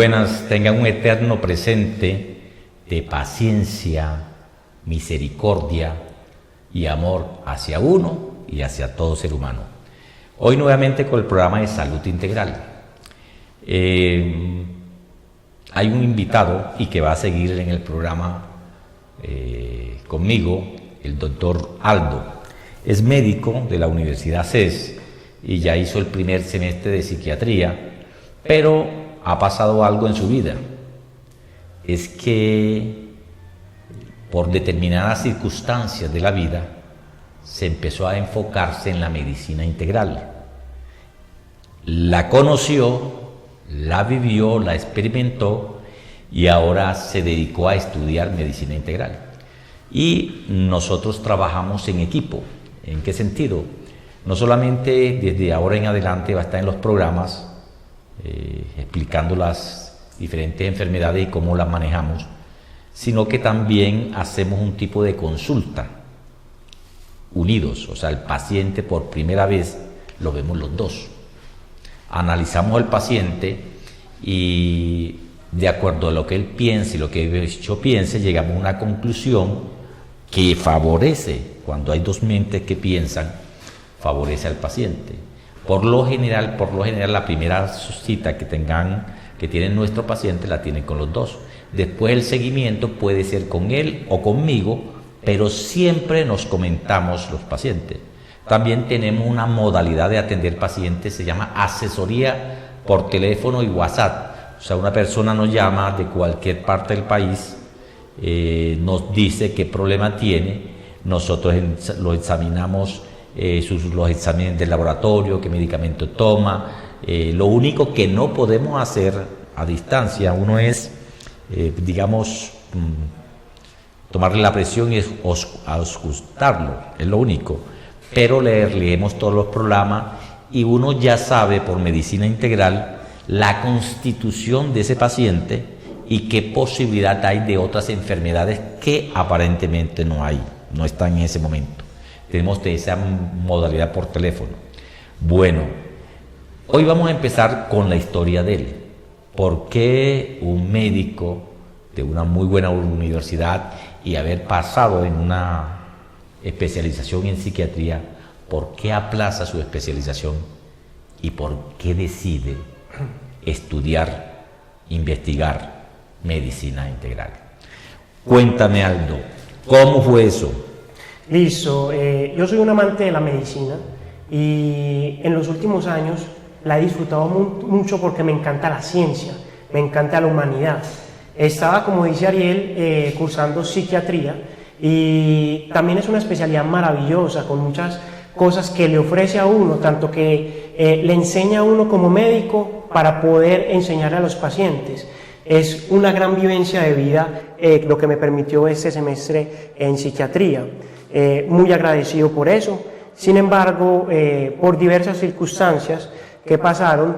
buenas, tengan un eterno presente de paciencia, misericordia y amor hacia uno y hacia todo ser humano. Hoy nuevamente con el programa de Salud Integral. Hay un invitado y que va a seguir en el programa conmigo, el doctor Aldo. Es médico de la Universidad CES y ya hizo el primer semestre de psiquiatría, pero ha pasado algo en su vida. Es que por determinadas circunstancias de la vida se empezó a enfocarse en la medicina integral. La conoció, la vivió, la experimentó y ahora se dedicó a estudiar medicina integral. Y nosotros trabajamos en equipo. ¿En qué sentido? No solamente desde ahora en adelante va a estar en los programas explicando las diferentes enfermedades y cómo las manejamos, sino que también hacemos un tipo de consulta unidos, o sea, el paciente por primera vez lo vemos los dos. Analizamos al paciente y de acuerdo a lo que él piense y lo que yo piense, llegamos a una conclusión que favorece, cuando hay dos mentes que piensan, favorece al paciente. Por lo general, la primera cita que tienen nuestro paciente la tienen con los dos. Después el seguimiento puede ser con él o conmigo, pero siempre nos comentamos los pacientes. También tenemos una modalidad de atender pacientes, se llama asesoría por teléfono y WhatsApp. O sea, una persona nos llama de cualquier parte del país, nos dice qué problema tiene, nosotros lo examinamos, los exámenes del laboratorio, qué medicamento toma. Lo único que no podemos hacer a distancia, uno es, tomarle la presión y auscultarlo, es lo único. Pero leemos todos los programas y uno ya sabe por medicina integral la constitución de ese paciente y qué posibilidad hay de otras enfermedades que aparentemente no están en ese momento. Tenemos de esa modalidad por teléfono. Bueno, hoy vamos a empezar con la historia de él. ¿Por qué un médico de una muy buena universidad y haber pasado en una especialización en psiquiatría, por qué aplaza su especialización y por qué decide estudiar, investigar medicina integral? Cuéntame, Aldo, ¿cómo fue eso? Listo, yo soy un amante de la medicina y en los últimos años la he disfrutado mucho porque me encanta la ciencia, me encanta la humanidad. Estaba, como dice Ariel, cursando psiquiatría y también es una especialidad maravillosa con muchas cosas que le ofrece a uno, tanto que le enseña a uno como médico para poder enseñarle a los pacientes. Es una gran vivencia de vida lo que me permitió este semestre en psiquiatría. Muy agradecido por eso. Sin embargo, por diversas circunstancias que pasaron,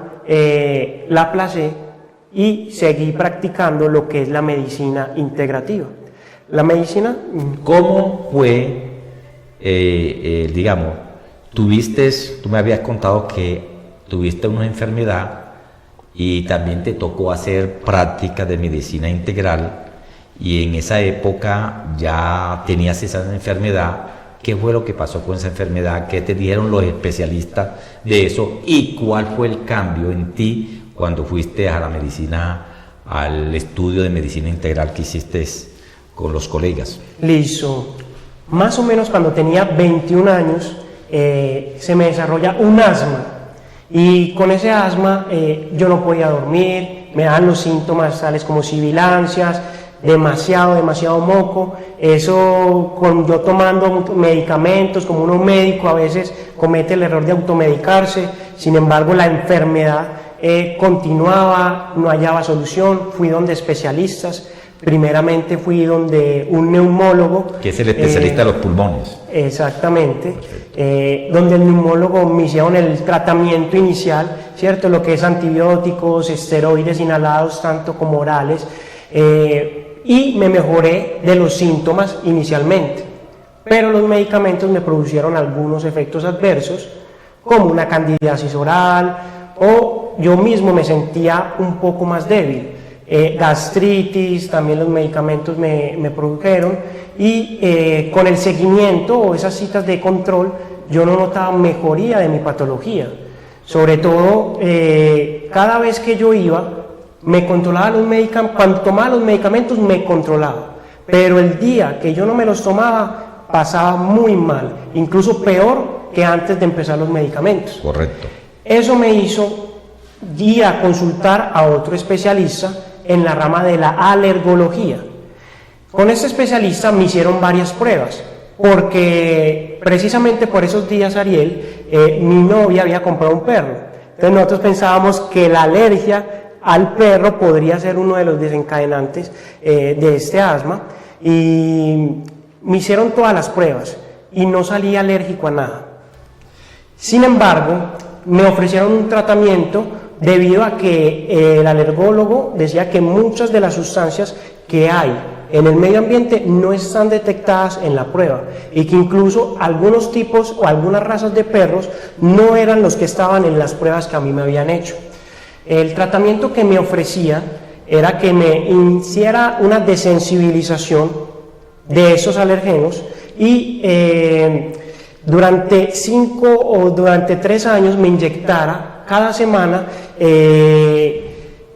la aplacé y seguí practicando lo que es la medicina integrativa. La medicina... ¿Cómo fue, tú me habías contado que tuviste una enfermedad y también te tocó hacer práctica de medicina integral? Y en esa época ya tenías esa enfermedad. ¿Qué fue lo que pasó con esa enfermedad? ¿Qué te dijeron los especialistas de eso? ¿Y cuál fue el cambio en ti cuando fuiste a la medicina, al estudio de medicina integral que hiciste con los colegas? Listo. Más o menos cuando tenía 21 años se me desarrolla un asma. Y con ese asma yo no podía dormir, me daban los síntomas tales como sibilancias, demasiado moco. Eso, yo tomando medicamentos, como uno médico a veces comete el error de automedicarse. Sin embargo, la enfermedad continuaba, no hallaba solución. Fui donde especialistas. Primeramente fui donde un neumólogo, que es el especialista de los pulmones. Exactamente, donde el neumólogo me hicieron el tratamiento inicial, ¿cierto? Lo que es antibióticos, esteroides inhalados, tanto como orales, y me mejoré de los síntomas inicialmente. Pero los medicamentos me produjeron algunos efectos adversos, como una candidiasis oral, o yo mismo me sentía un poco más débil. gastritis, también los medicamentos me produjeron, y con el seguimiento o esas citas de control yo no notaba mejoría de mi patología. Sobre todo, cada vez que yo iba, me controlaba los medicamentos, cuando tomaba los medicamentos me controlaba, pero el día que yo no me los tomaba pasaba muy mal, incluso peor que antes de empezar los medicamentos. Correcto. Eso me hizo ir a consultar a otro especialista en la rama de la alergología. Con este especialista me hicieron varias pruebas, porque precisamente por esos días, Ariel, mi novia había comprado un perro. Entonces nosotros pensábamos que la alergia al perro podría ser uno de los desencadenantes de este asma, y me hicieron todas las pruebas y no salí alérgico a nada. Sin embargo, me ofrecieron un tratamiento debido a que el alergólogo decía que muchas de las sustancias que hay en el medio ambiente no están detectadas en la prueba, y que incluso algunos tipos o algunas razas de perros no eran los que estaban en las pruebas que a mí me habían hecho. El tratamiento que me ofrecía era que me hiciera una desensibilización de esos alergenos, y durante 5 o durante 3 años me inyectara cada semana,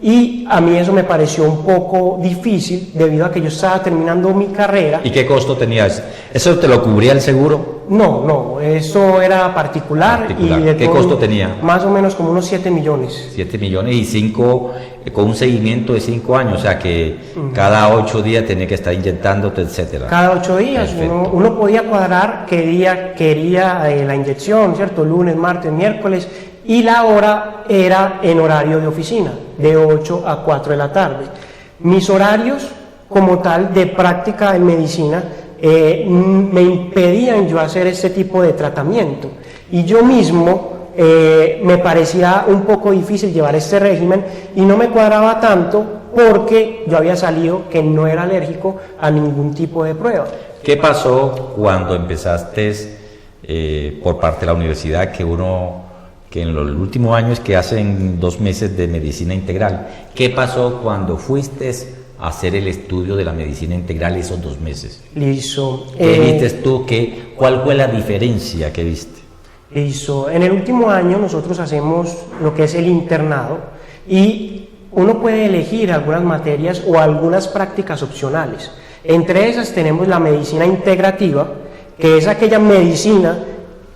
y a mí eso me pareció un poco difícil debido a que yo estaba terminando mi carrera. ¿Y qué costo tenía eso? ¿Eso te lo cubría el seguro? No, eso era particular. Y ¿Qué costo tenía? Más o menos como unos 7 millones. 7 millones y 5, con un seguimiento de 5 años, o sea que cada 8 días tenía que estar inyectándote, etcétera. Cada 8 días, uno podía cuadrar qué día quería la inyección, ¿cierto? Lunes, martes, miércoles, y la hora era en horario de oficina, de 8 a 4 de la tarde. Mis horarios como tal de práctica en medicina me impedían yo hacer este tipo de tratamiento, y yo mismo me parecía un poco difícil llevar este régimen, y no me cuadraba tanto porque yo había salido que no era alérgico a ningún tipo de prueba. ¿Qué pasó cuando empezaste por parte de la universidad, que en los últimos años que hacen 2 meses de medicina integral? ¿Qué pasó cuando fuiste a hacer el estudio de la medicina integral esos 2 meses? Listo. ¿Qué viste tú? ¿Cuál fue la diferencia que viste? Listo. En el último año nosotros hacemos lo que es el internado, y uno puede elegir algunas materias o algunas prácticas opcionales. Entre esas tenemos la medicina integrativa, que es aquella medicina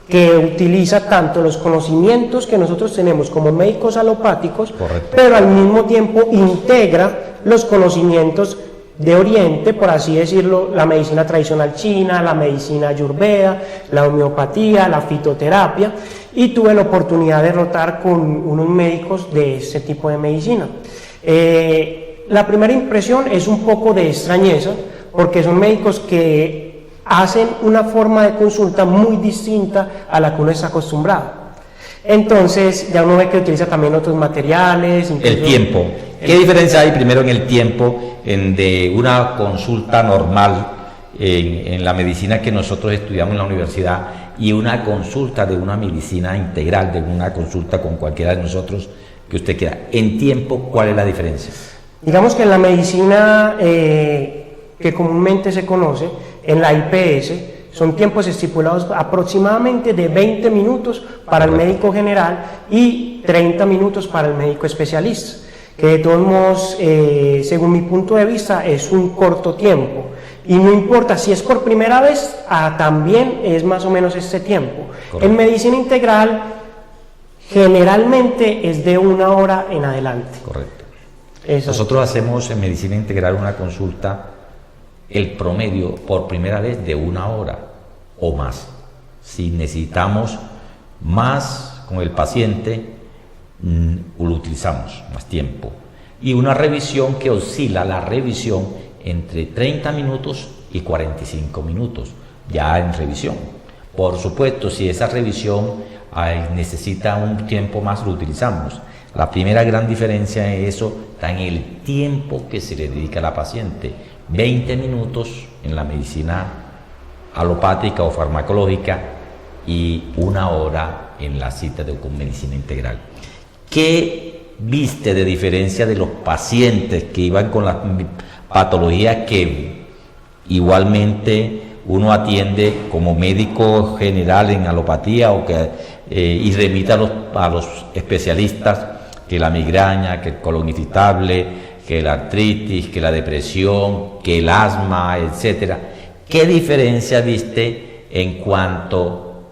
que utiliza tanto los conocimientos que nosotros tenemos como médicos alopáticos, correcto, pero al mismo tiempo integra los conocimientos de Oriente, por así decirlo, la medicina tradicional china, la medicina ayurveda, la homeopatía, la fitoterapia, y tuve la oportunidad de rotar con unos médicos de este tipo de medicina. La primera impresión es un poco de extrañeza, porque son médicos que hacen una forma de consulta muy distinta a la que uno está acostumbrado. Entonces ya uno ve que utiliza también otros materiales. El tiempo. ¿Qué diferencia hay primero en el tiempo de una consulta normal en la medicina que nosotros estudiamos en la universidad y una consulta de una medicina integral, de una consulta con cualquiera de nosotros que usted quiera? En tiempo, ¿cuál es la diferencia? Digamos que en la medicina que comúnmente se conoce, en la IPS, son tiempos estipulados aproximadamente de 20 minutos para el médico general y 30 minutos para el médico especialista, que de todos modos, según mi punto de vista, es un corto tiempo. Y no importa si es por primera vez, también es más o menos este tiempo. Correcto. En medicina integral, generalmente es de 1 hora en adelante. Correcto. Eso. Nosotros hacemos en medicina integral una consulta, el promedio por primera vez de 1 hora o más. Si necesitamos más con el paciente, lo utilizamos más tiempo. Y una revisión que oscila la revisión entre 30 minutos y 45 minutos, ya en revisión. Por supuesto, si esa revisión necesita un tiempo más, lo utilizamos. La primera gran diferencia es eso, está en el tiempo que se le dedica a la paciente. 20 minutos en la medicina alopática o farmacológica y 1 hora en la cita con medicina integral. ¿Qué viste de diferencia de los pacientes que iban con las patologías que igualmente uno atiende como médico general en alopatía y remita a los especialistas, que la migraña, que el colon irritable, que la artritis, que la depresión, que el asma, etcétera? ¿Qué diferencia viste en cuanto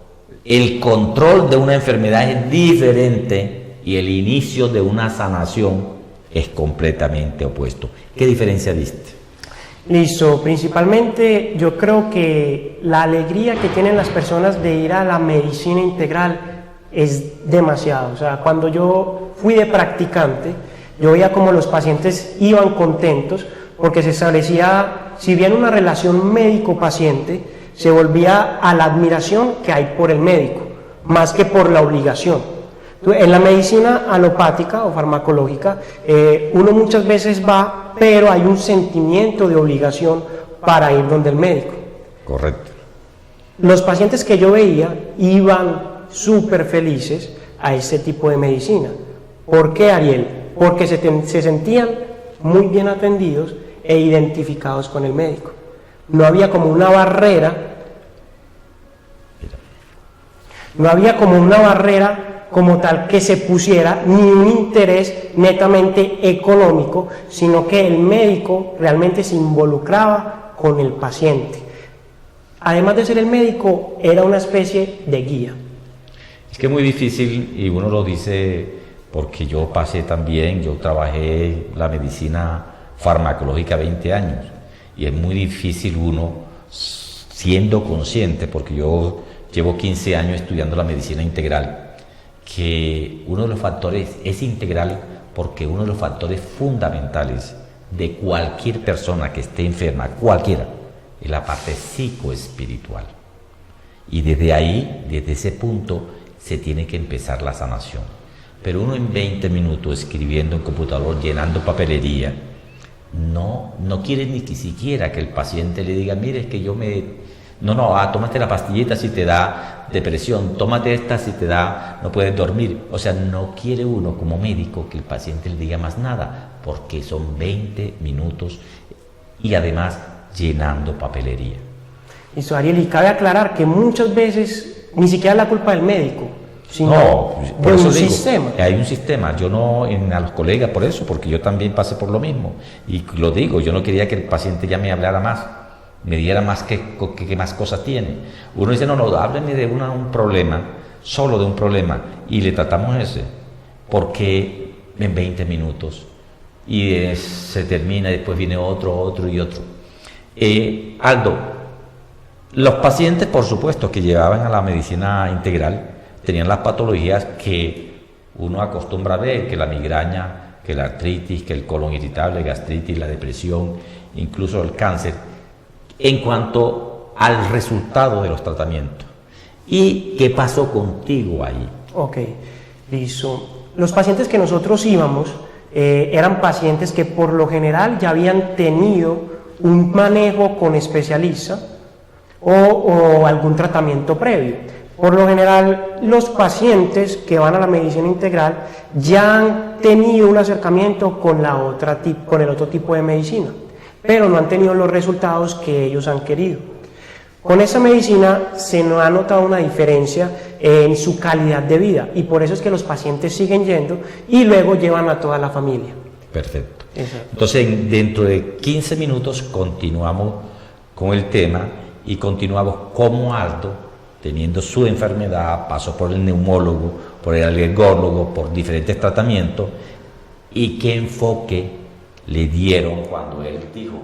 el control de una enfermedad es diferente y el inicio de una sanación es completamente opuesto? ¿Qué diferencia viste? Listo, principalmente yo creo que la alegría que tienen las personas de ir a la medicina integral es demasiado. O sea, cuando yo fui de practicante, yo veía como los pacientes iban contentos porque se establecía, si bien una relación médico-paciente, se volvía a la admiración que hay por el médico, más que por la obligación. En la medicina alopática o farmacológica, uno muchas veces va, pero hay un sentimiento de obligación para ir donde el médico. Correcto. Los pacientes que yo veía iban súper felices a este tipo de medicina. ¿Por qué, Ariel? Porque se sentían muy bien atendidos e identificados con el médico. No había como una barrera, como tal que se pusiera ni un interés netamente económico, sino que el médico realmente se involucraba con el paciente. Además de ser el médico, era una especie de guía. Es que es muy difícil, y uno lo dice porque yo pasé también, yo trabajé la medicina farmacológica 20 años, y es muy difícil uno, siendo consciente, porque yo llevo 15 años estudiando la medicina integral, que uno de los factores es integral porque uno de los factores fundamentales de cualquier persona que esté enferma, cualquiera, es la parte psicoespiritual. Y desde ahí, desde ese punto, se tiene que empezar la sanación. Pero uno en 20 minutos escribiendo en computador, llenando papelería, no quiere ni siquiera que el paciente le diga, mire, es que yo tómate la pastillita si te da depresión, tómate esta si te da, no puedes dormir. O sea, no quiere uno como médico que el paciente le diga más nada, porque son 20 minutos y además llenando papelería. Listo, Ariel, y cabe aclarar que muchas veces ni siquiera es la culpa del médico, sino por eso un digo, sistema. Hay un sistema. Yo no, a los colegas por eso, porque yo también pasé por lo mismo. Y lo digo, yo no quería que el paciente ya me hablara más, me diera más que más cosas tiene. Uno dice, no, hábleme de un problema, solo de un problema, y le tratamos ese, porque en 20 minutos, y se termina, y después viene otro y otro. Aldo, los pacientes, por supuesto, que llevaban a la medicina integral, tenían las patologías que uno acostumbra a ver, que la migraña, que la artritis, que el colon irritable, gastritis, la depresión, incluso el cáncer, en cuanto al resultado de los tratamientos. ¿Y qué pasó contigo ahí? Ok, listo. Los pacientes que nosotros íbamos eran pacientes que por lo general ya habían tenido un manejo con especialista o algún tratamiento previo. Por lo general, los pacientes que van a la medicina integral ya han tenido un acercamiento con el otro tipo de medicina, pero no han tenido los resultados que ellos han querido. Con esa medicina se ha notado una diferencia en su calidad de vida, y por eso es que los pacientes siguen yendo y luego llevan a toda la familia. Perfecto. Exacto. Entonces, dentro de 15 minutos continuamos con el tema y continuamos cómo Aldo, teniendo su enfermedad, pasó por el neumólogo, por el alergólogo, por diferentes tratamientos, y qué enfoque le dieron cuando él dijo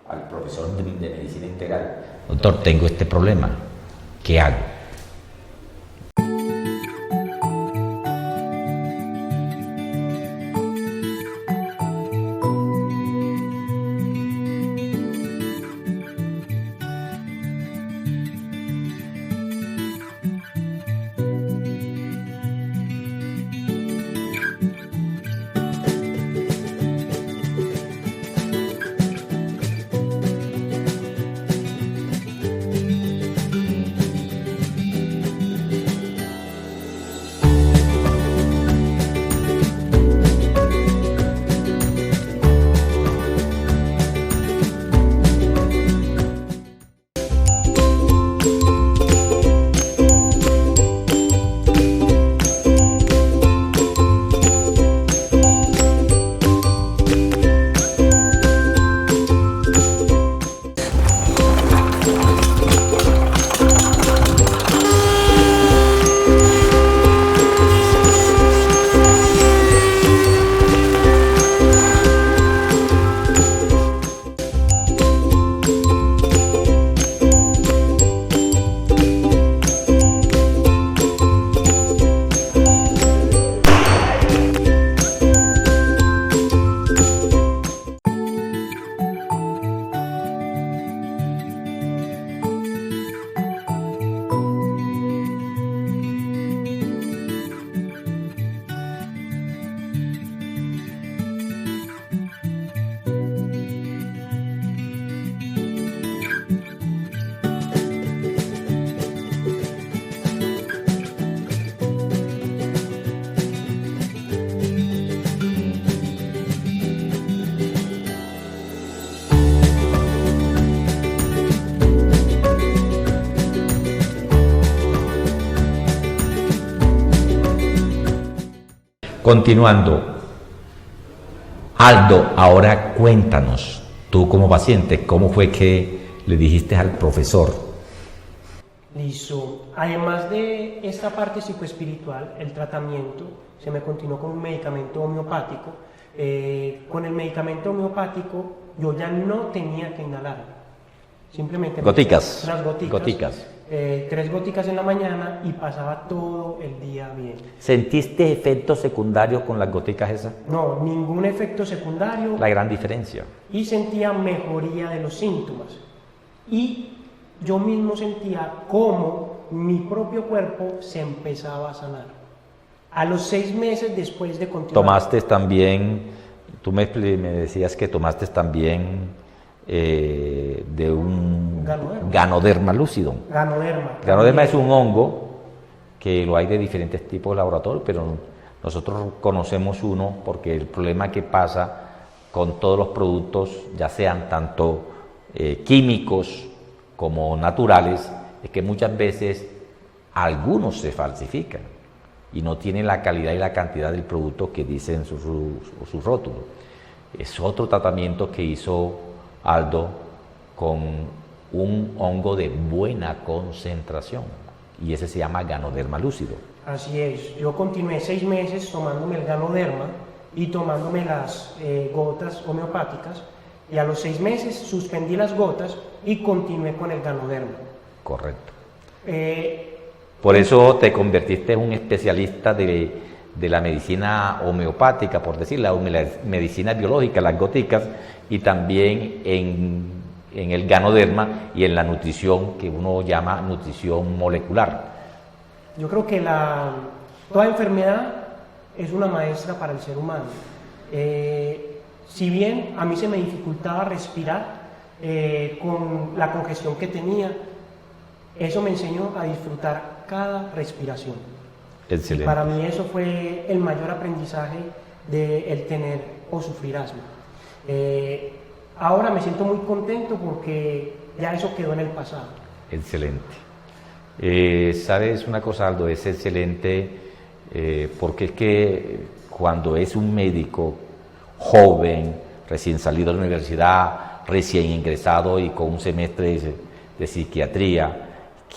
al profesor de medicina integral, doctor, tengo este problema, ¿qué hago? Continuando, Aldo, ahora cuéntanos, tú como paciente, ¿cómo fue que le dijiste al profesor? Listo. Además de esta parte psicoespiritual, el tratamiento se me continuó con un medicamento homeopático. Con el medicamento homeopático yo ya no tenía que inhalar. Simplemente Goticas. unas goticas. 3 goticas en la mañana y pasaba todo el día bien. ¿Sentiste efectos secundarios con las goticas esas? No, ningún efecto secundario. La gran diferencia. Y sentía mejoría de los síntomas. Y yo mismo sentía cómo mi propio cuerpo se empezaba a sanar. A los 6 meses después de continuar. Tomaste también, tú me decías que tomaste también de un Ganoderma lucidum. Ganoderma es un hongo que lo hay de diferentes tipos de laboratorio, pero nosotros conocemos uno porque el problema que pasa con todos los productos, ya sean tanto químicos como naturales, es que muchas veces algunos se falsifican y no tienen la calidad y la cantidad del producto que dicen sus rótulos. Es otro tratamiento que hizo Aldo con un hongo de buena concentración y ese se llama Ganoderma lúcido. Así es, yo continué 6 meses tomándome el Ganoderma y tomándome las gotas homeopáticas y a los 6 meses suspendí las gotas y continué con el Ganoderma. Correcto. Por eso te convertiste en un especialista de la medicina homeopática, por decir, la medicina biológica, las goticas, y también en el Ganoderma y en la nutrición que uno llama nutrición molecular. Yo creo que toda enfermedad es una maestra para el ser humano. Si bien a mí se me dificultaba respirar con la congestión que tenía, eso me enseñó a disfrutar cada respiración. Excelente. Y para mí eso fue el mayor aprendizaje de el tener o sufrir asma. Ahora me siento muy contento porque ya eso quedó en el pasado. Excelente. ¿Sabes una cosa, Aldo? Es excelente porque es que cuando es un médico joven, recién salido de la universidad, recién ingresado y con un semestre de psiquiatría,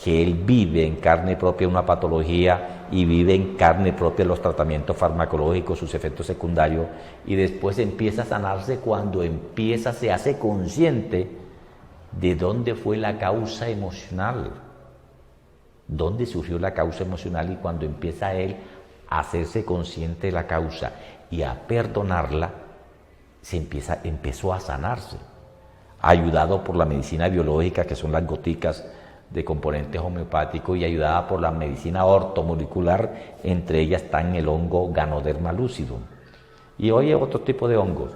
que él vive en carne propia una patología y vive en carne propia los tratamientos farmacológicos, sus efectos secundarios, y después empieza a sanarse cuando se hace consciente de dónde fue la causa emocional, dónde surgió la causa emocional, y cuando empieza él a hacerse consciente de la causa y a perdonarla, empezó a sanarse, ayudado por la medicina biológica, que son las goticas de componentes homeopáticos, y ayudada por la medicina ortomolecular, entre ellas están el hongo Ganoderma lucidum y hoy otro tipo de hongos.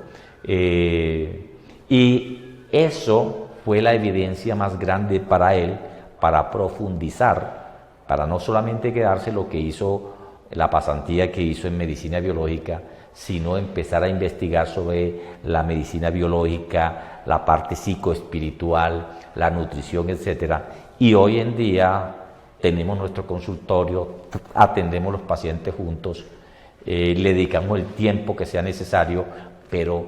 Y eso fue la evidencia más grande para él, para profundizar, para no solamente quedarse lo que hizo, la pasantía que hizo en medicina biológica, sino empezar a investigar sobre la medicina biológica, la parte psicoespiritual, la nutrición, etcétera. Y hoy en día tenemos nuestro consultorio, atendemos los pacientes juntos, le dedicamos el tiempo que sea necesario, pero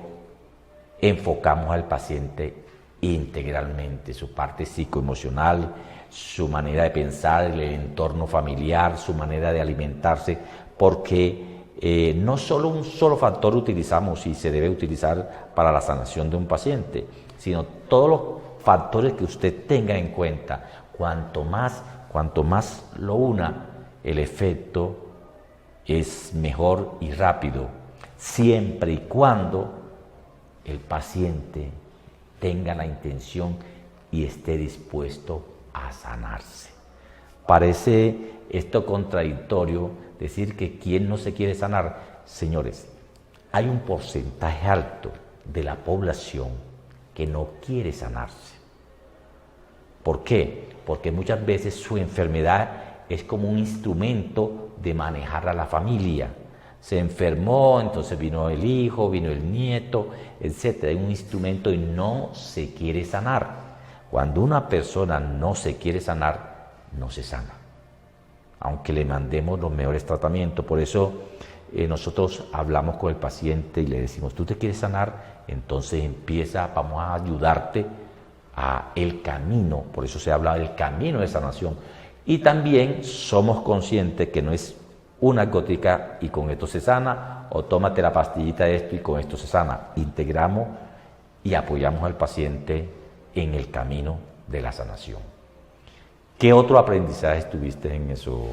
enfocamos al paciente integralmente, su parte psicoemocional, su manera de pensar, el entorno familiar, su manera de alimentarse, porque no solo un solo factor utilizamos y se debe utilizar para la sanación de un paciente, sino todos los factores que usted tenga en cuenta. Cuanto más lo una, el efecto es mejor y rápido, siempre y cuando el paciente tenga la intención y esté dispuesto a sanarse. Parece esto contradictorio decir que quien no se quiere sanar. Señores, hay un porcentaje alto de la población que no quiere sanarse. ¿Por qué? Porque muchas veces su enfermedad es como un instrumento de manejar a la familia. Se enfermó, entonces vino el hijo, vino el nieto, etc. Es un instrumento y no se quiere sanar. Cuando una persona no se quiere sanar, no se sana, aunque le mandemos los mejores tratamientos. Por eso nosotros hablamos con el paciente y le decimos, ¿tú te quieres sanar? Entonces vamos a ayudarte a el camino. Por eso se habla del camino de sanación. Y también somos conscientes que no es una gótica y con esto se sana, o tómate la pastillita de esto y con esto se sana. Integramos y apoyamos al paciente en el camino de la sanación. ¿Qué otro aprendizaje tuviste en eso,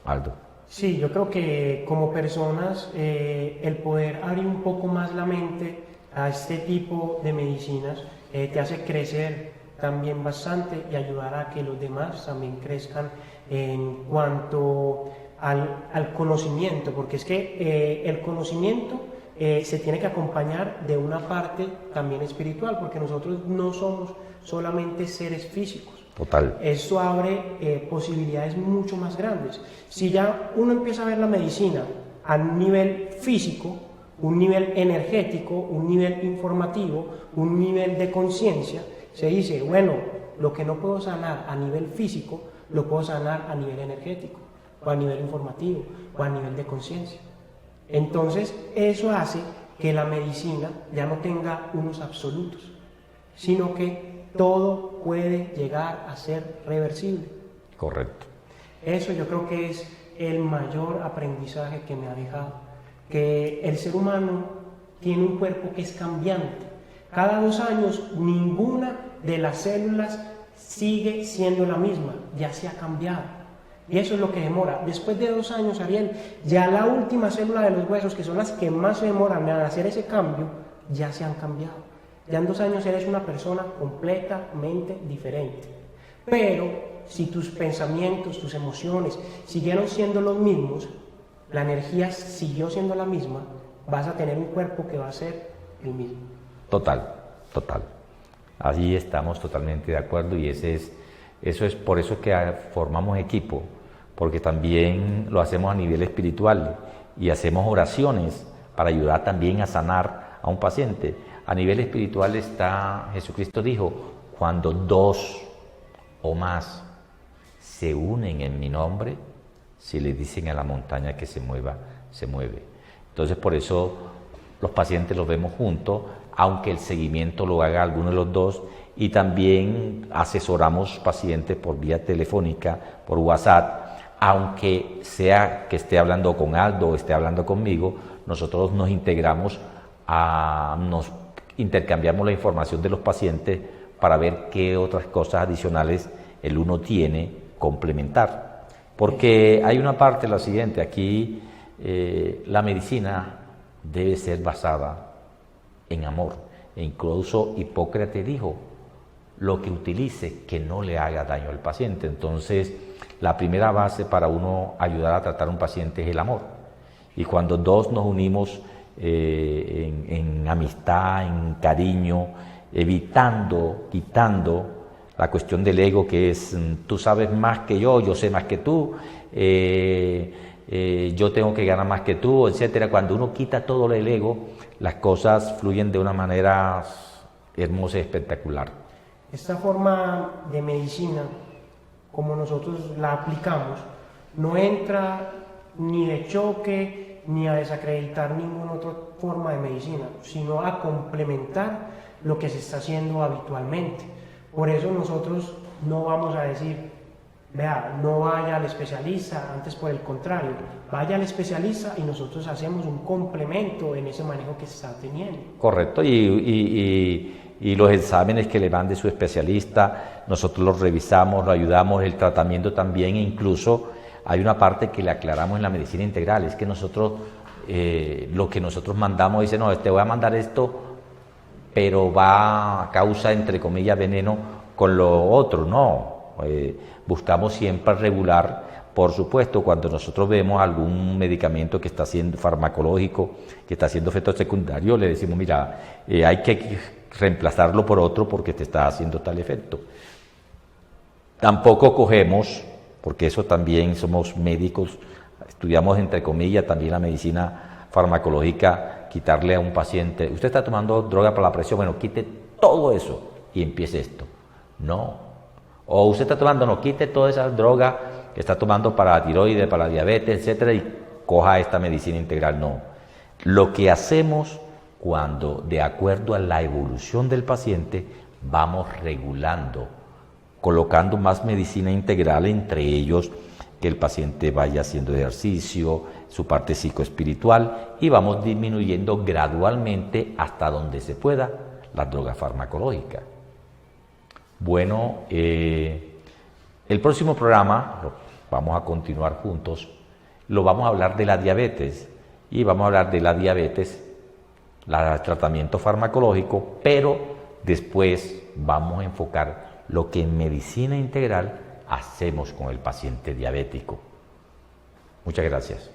Aldo? Sí, yo creo que como personas el poder abrir un poco más la mente a este tipo de medicinas te hace crecer también bastante y ayudar a que los demás también crezcan en cuanto al conocimiento, porque es que el conocimiento se tiene que acompañar de una parte también espiritual, porque nosotros no somos solamente seres físicos. Total. Esto abre posibilidades mucho más grandes. Si ya uno empieza a ver la medicina a un nivel físico, un nivel energético, un nivel informativo, un nivel de conciencia, se dice, bueno, lo que no puedo sanar a nivel físico, lo puedo sanar a nivel energético, o a nivel informativo, o a nivel de conciencia. Entonces, eso hace que la medicina ya no tenga unos absolutos, sino que todo puede llegar a ser reversible. Correcto. Eso yo creo que es el mayor aprendizaje que me ha dejado, que el ser humano tiene un cuerpo que es cambiante. Cada 2 años ninguna de las células sigue siendo la misma, ya se ha cambiado. Y eso es lo que demora. Después de 2 años, Ariel, ya la última célula de los huesos, que son las que más se demoran en hacer ese cambio, ya se han cambiado. Ya en 2 años eres una persona completamente diferente. Pero si tus pensamientos, tus emociones siguieron siendo los mismos, la energía siguió siendo la misma, vas a tener un cuerpo que va a ser el mismo. Total. Allí estamos totalmente de acuerdo y eso es por eso que formamos equipo, porque también lo hacemos a nivel espiritual y hacemos oraciones para ayudar también a sanar a un paciente. A nivel espiritual Jesucristo dijo, cuando 2 o más se unen en mi nombre, si le dicen a la montaña que se mueva, se mueve. Entonces por eso los pacientes los vemos juntos, aunque el seguimiento lo haga alguno de los dos, y también asesoramos pacientes por vía telefónica, por WhatsApp, aunque sea que esté hablando con Aldo o esté hablando conmigo, nosotros nos integramos, nos intercambiamos la información de los pacientes para ver qué otras cosas adicionales el uno tiene complementar. Porque hay una parte, la siguiente, aquí la medicina debe ser basada en amor. E incluso Hipócrates dijo, lo que utilice que no le haga daño al paciente. Entonces, la primera base para uno ayudar a tratar a un paciente es el amor. Y cuando 2 nos unimos en amistad, en cariño, quitando la cuestión del ego, que es tú sabes más que yo sé más que tú, yo tengo que ganar más que tú, etcétera. Cuando uno quita todo el ego, las cosas fluyen de una manera hermosa y espectacular. Esta forma de medicina, como nosotros la aplicamos, no entra ni de choque ni a desacreditar ninguna otra forma de medicina, sino a complementar lo que se está haciendo habitualmente. Por eso nosotros no vamos a decir, vea, no vaya al especialista, antes por el contrario, vaya al especialista y nosotros hacemos un complemento en ese manejo que se está teniendo. Correcto, y los exámenes que le mande su especialista, nosotros los revisamos, lo ayudamos, el tratamiento también, e incluso hay una parte que le aclaramos en la medicina integral, es que nosotros, lo que nosotros mandamos, dice, no, te voy a mandar esto, pero va a causa, entre comillas, veneno con lo otro, no. Buscamos siempre regular, por supuesto, cuando nosotros vemos algún medicamento que está siendo farmacológico, que está haciendo efectos secundarios, le decimos, mira, hay que reemplazarlo por otro porque te está haciendo tal efecto. Tampoco cogemos, porque eso también somos médicos, estudiamos entre comillas también la medicina farmacológica, quitarle a un paciente, usted está tomando droga para la presión, bueno, quite todo eso y empiece esto. No. O usted está tomando, no, quite toda esa droga que está tomando para la tiroides, para la diabetes, etcétera, y coja esta medicina integral. No. Lo que hacemos cuando, de acuerdo a la evolución del paciente, vamos regulando, colocando más medicina integral, entre ellos que el paciente vaya haciendo ejercicio, su parte psicoespiritual, y vamos disminuyendo gradualmente hasta donde se pueda la droga farmacológica. Bueno, el próximo programa, vamos a continuar juntos, lo vamos a hablar de la diabetes, y vamos a hablar de la diabetes, el tratamiento farmacológico, pero después vamos a enfocar lo que en medicina integral hacemos con el paciente diabético. Muchas gracias.